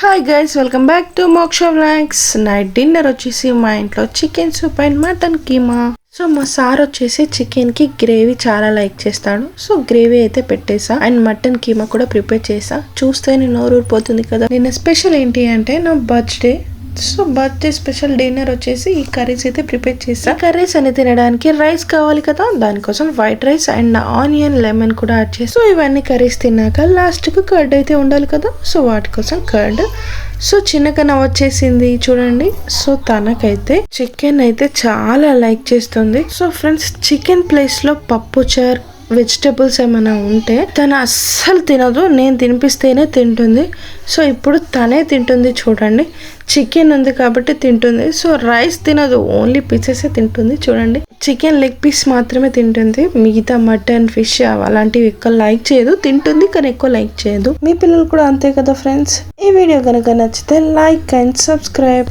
Hi guys, welcome back to మోక్ష vlogs. Night dinner వచ్చేసి మా ఇంట్లో chicken soup and mutton keema. So మా సార్ వచ్చేసి చికెన్ కి గ్రేవీ చాలా లైక్ చేస్తాడు. సో గ్రేవీ అయితే పెట్టేసా అండ్ మటన్ కీమా కూడా ప్రిపేర్ చేసా. చూస్తేనే నోరు ఊరిపోతుంది కదా. నిన్న స్పెషల్ ఏంటి అంటే నా birthday. So birthday special dinner వచ్చేసి ఈ కర్రీస్ అయితే ప్రిపేర్ చేసా. కర్రీస్ అని తినడానికి రైస్ కావాలి కదా, దానికోసం white rice and onion lemon కూడా యాడ్ చేసి, సో ఇవన్నీ కర్రీస్ తిన్నాక లాస్ట్ కు కర్డ్ అయితే ఉండాలి కదా, సో వాటి కోసం కర్డ్. సో చిన్నగా వచ్చేసింది చూడండి. సో తనకైతే చికెన్ అయితే చాలా లైక్ చేస్తుంది. సో ఫ్రెండ్స్, చికెన్ ప్లేస్ లో పప్పు చార్ వెజిటబుల్స్ ఏమైనా ఉంటే తను అస్సలు తినదు, నేను తినిపిస్తేనే తింటుంది. సో ఇప్పుడు తనే తింటుంది చూడండి. చికెన్ ఉంది కాబట్టి తింటుంది. సో రైస్ తినదు, ఓన్లీ పీసెసే తింటుంది చూడండి. చికెన్ లెగ్ పీస్ మాత్రమే తింటుంది, మిగతా మటన్ ఫిష్ అలాంటివి ఎక్కువ లైక్ చేయదు. తింటుంది కానీ ఎక్కువ లైక్ చేయదు. మీ పిల్లలు కూడా అంతే కదా ఫ్రెండ్స్. ఈ వీడియో కనుక నచ్చితే లైక్ అండ్ సబ్స్క్రైబ్.